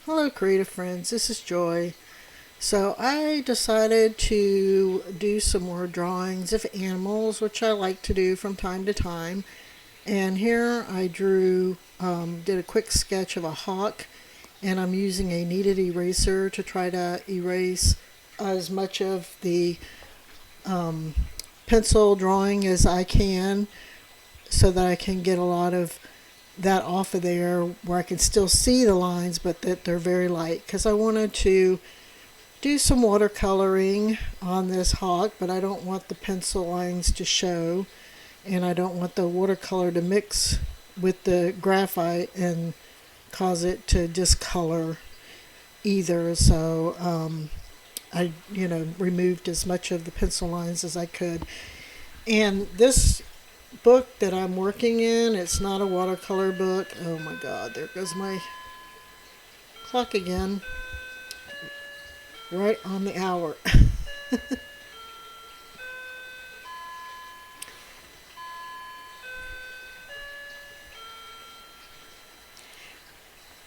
Hello, creative friends. This is Joy. So, I decided to do some more drawings of animals, which I like to do from time to time. And here I did a quick sketch of a hawk, and I'm using a kneaded eraser to try to erase as much of the um, pencil drawing as I can so that I can get a lot of that off of there where I can still see the lines, but that they're very light because I wanted to do some watercoloring on this hawk, but I don't want the pencil lines to show, and I don't want the watercolor to mix with the graphite and cause it to discolor either. So I, removed as much of the pencil lines as I could. And this book that I'm working in, it's not a watercolor book. Oh my God, there goes my clock again. Right on the hour.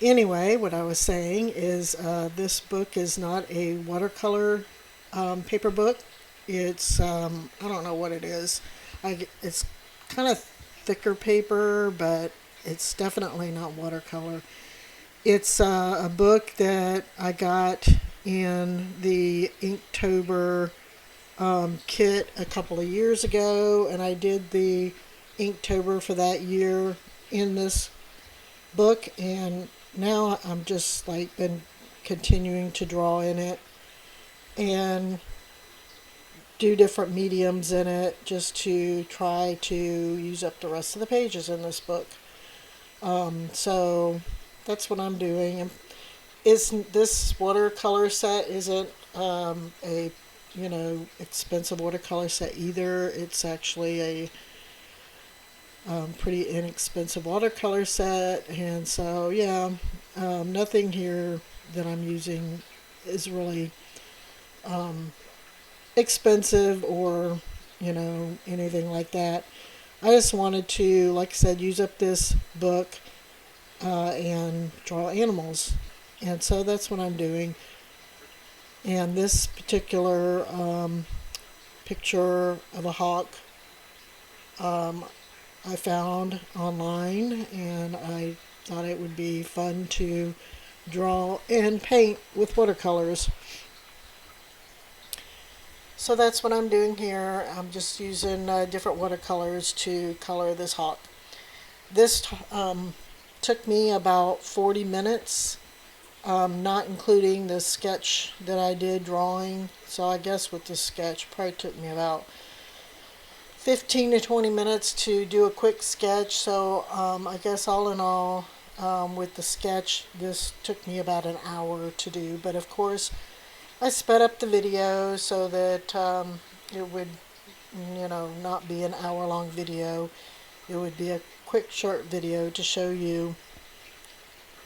Anyway, what I was saying is this book is not a watercolor paper book. It's, I don't know what it is. It's kind of thicker paper, but it's definitely not watercolor. It's a book that I got in the Inktober kit a couple of years ago, and I did the Inktober for that year in this book, and now I'm just like been continuing to draw in it and do different mediums in it just to try to use up the rest of the pages in this book. So that's what I'm doing. Is this watercolor set isn't a expensive watercolor set either. It's actually a pretty inexpensive watercolor set, and so yeah, nothing here that I'm using is really expensive or anything like that. I just wanted to, like I said, use up this book and draw animals, and so that's what I'm doing. And this particular picture of a hawk um, I found online, and I thought it would be fun to draw and paint with watercolors. So that's what I'm doing here. I'm just using different watercolors to color this hawk. This took me about 40 minutes, not including the sketch that I did drawing. So I guess with the sketch, probably took me about 15 to 20 minutes to do a quick sketch. So I guess all in all, with the sketch, this took me about an hour to do. But of course, I sped up the video so that it would, not be an hour-long video. It would be a quick, short video to show you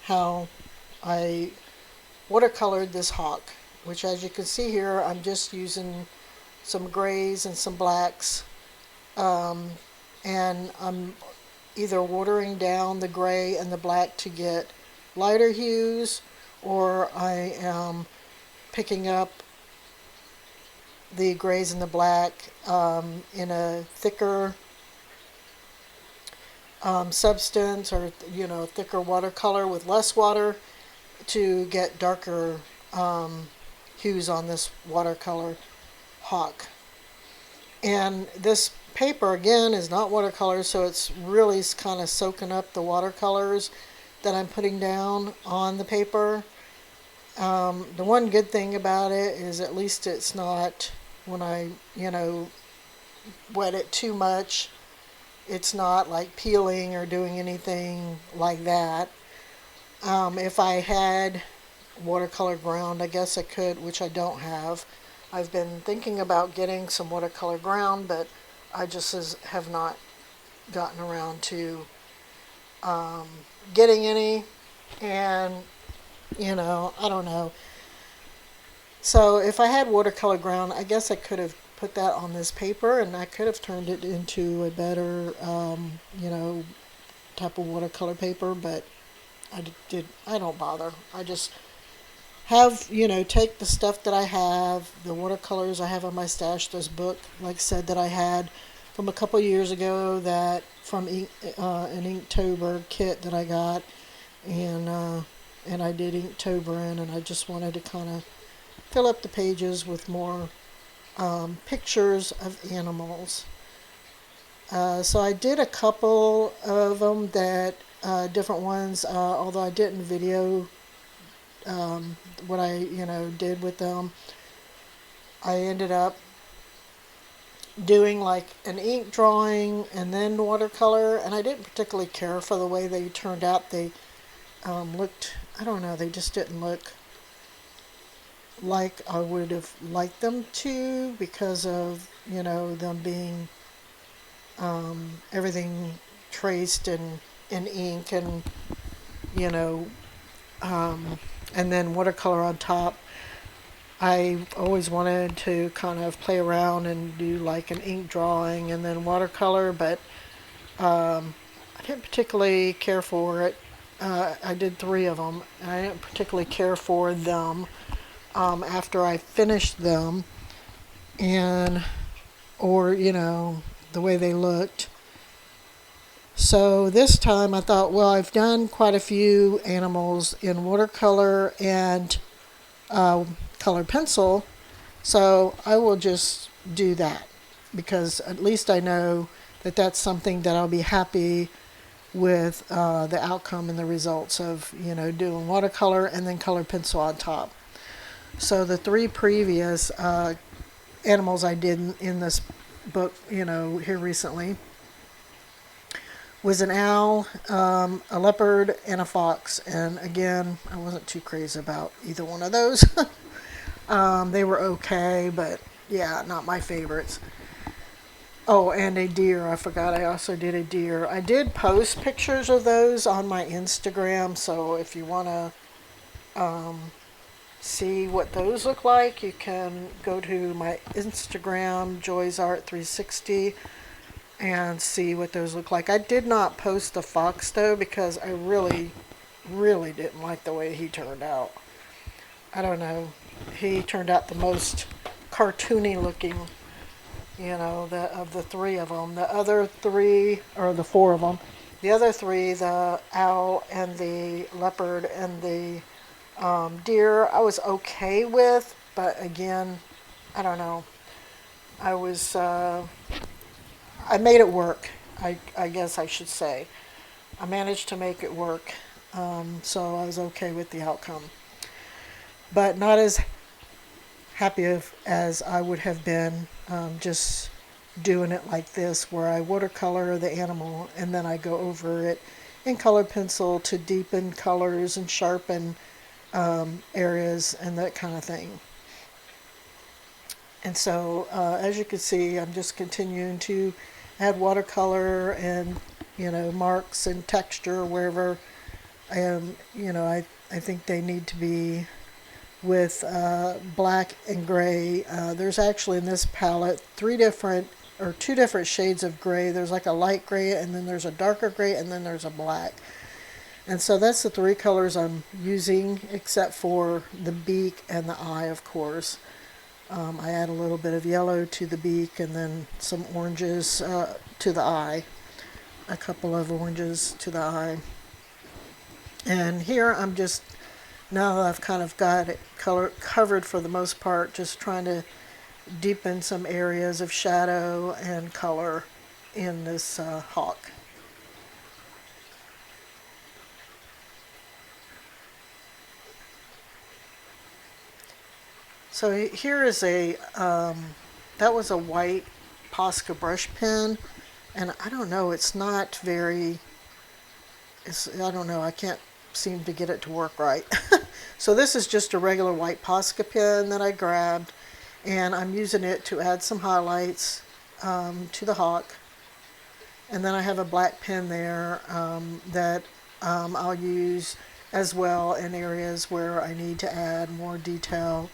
how I watercolored this hawk, which, as you can see here, I'm just using some grays and some blacks, and I'm either watering down the gray and the black to get lighter hues, or I am picking up the grays and the black in a thicker substance, or thicker watercolor with less water to get darker hues on this watercolor hawk. And this paper again is not watercolor, so it's really kind of soaking up the watercolors that I'm putting down on the paper. The one good thing about it is at least it's not, when I wet it too much, it's not like peeling or doing anything like that. If I had watercolor ground, I guess I could, which I don't have. I've been thinking about getting some watercolor ground, but I just have not gotten around to getting any, and I don't know. So if I had watercolor ground, I guess I could have put that on this paper, and I could have turned it into a better, type of watercolor paper, but I don't bother. I just have, take the stuff that I have, the watercolors I have on my stash, this book, like I said, that I had from a couple years ago, that from an Inktober kit that I got, and I did Inktober in, and I just wanted to kind of fill up the pages with more pictures of animals. So I did a couple of them that different ones, although I didn't video what I did with them. I ended up doing like an ink drawing and then watercolor, and I didn't particularly care for the way they turned out. They looked, I don't know, they just didn't look like I would have liked them to, because of them being everything traced in ink, and you know and then watercolor on top. I always wanted to kind of play around and do like an ink drawing and then watercolor, but I didn't particularly care for it. I did three of them, and I didn't particularly care for them after I finished them, and or the way they looked. So this time I thought, well, I've done quite a few animals in watercolor and colored pencil, so I will just do that, because at least I know that that's something that I'll be happy with, the outcome and the results of doing watercolor and then colored pencil on top. So the three previous animals I did in this book, here recently, was an owl, a leopard, and a fox. And again, I wasn't too crazy about either one of those. They were okay, but yeah, not my favorites. Oh, and a deer. I forgot I also did a deer. I did post pictures of those on my Instagram, so if you want to see what those look like, you can go to my Instagram, Joy's Art 360, and see what those look like. I did not post the fox though, because I really, really didn't like the way he turned out. I don't know. He turned out the most cartoony looking, of the three of them. The other three, or the four of them, the other three, the owl and the leopard and the deer, I was okay with, but again, I don't know. I was, I made it work, I guess I should say. I managed to make it work, so I was okay with the outcome. But not as happy as I would have been just doing it like this, where I watercolor the animal and then I go over it in color pencil to deepen colors and sharpen areas and that kind of thing. And so, as you can see, I'm just continuing to add watercolor and marks and texture wherever I am. I think they need to be with black and gray. There's actually in this palette two different shades of gray. There's like a light gray, and then there's a darker gray, and then there's a black. And so that's the three colors I'm using, except for the beak and the eye, of course. I add a little bit of yellow to the beak and then some oranges to the eye. A couple of oranges to the eye. And here I'm just, now that I've kind of got it covered for the most part, just trying to deepen some areas of shadow and color in this hawk. So here is that was a white Posca brush pen, and I don't know, it's not very, I don't know, I can't seem to get it to work right. So this is just a regular white Posca pen that I grabbed, and I'm using it to add some highlights to the hawk. And then I have a black pen there that I'll use as well in areas where I need to add more detail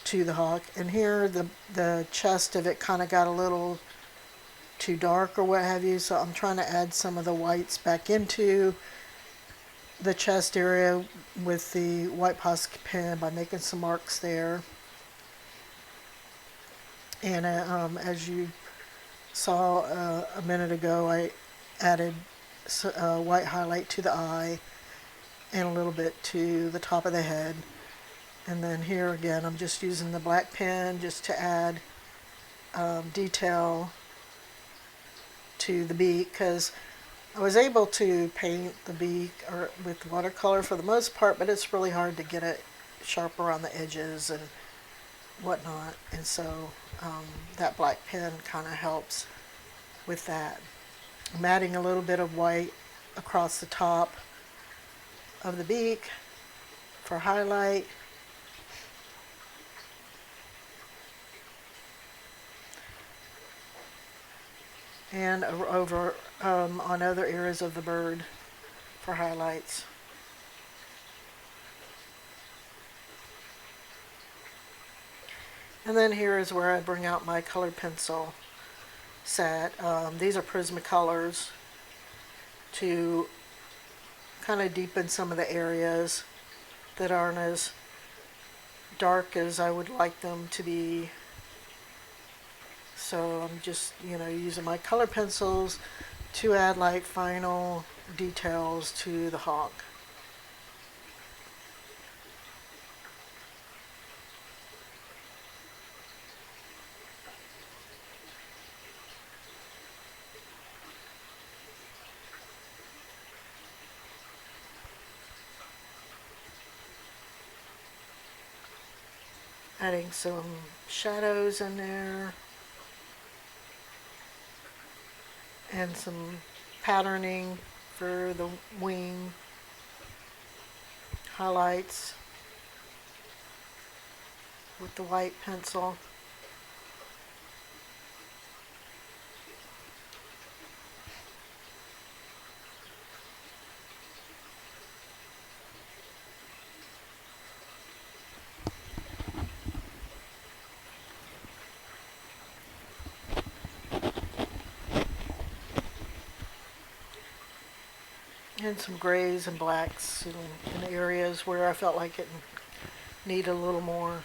to the hawk. And here the chest of it kind of got a little too dark or what have you, so I'm trying to add some of the whites back into the chest area with the white Posca pen by making some marks there. And as you saw a minute ago, I added white highlight to the eye and a little bit to the top of the head. And then here again, I'm just using the black pen just to add detail to the beak, because I was able to paint the beak with watercolor for the most part, but it's really hard to get it sharp around the edges and whatnot. And so that black pen kind of helps with that. I'm adding a little bit of white across the top of the beak for highlight. And over on other areas of the bird for highlights. And then here is where I bring out my colored pencil set. These are Prismacolors to kind of deepen some of the areas that aren't as dark as I would like them to be. So I'm just, using my color pencils to add like final details to the hawk. Adding some shadows in there. And some patterning for the wing, highlights with the white pencil. And some grays and blacks in areas where I felt like it needed a little more.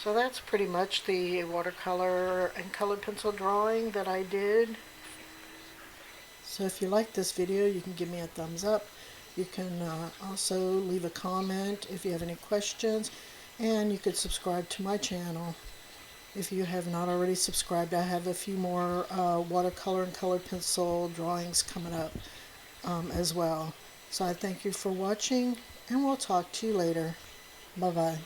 So that's pretty much the watercolor and colored pencil drawing that I did. So if you like this video, you can give me a thumbs up. You can also leave a comment if you have any questions, and you could subscribe to my channel. If you have not already subscribed, I have a few more watercolor and colored pencil drawings coming up as well. So I thank you for watching, and we'll talk to you later. Bye-bye.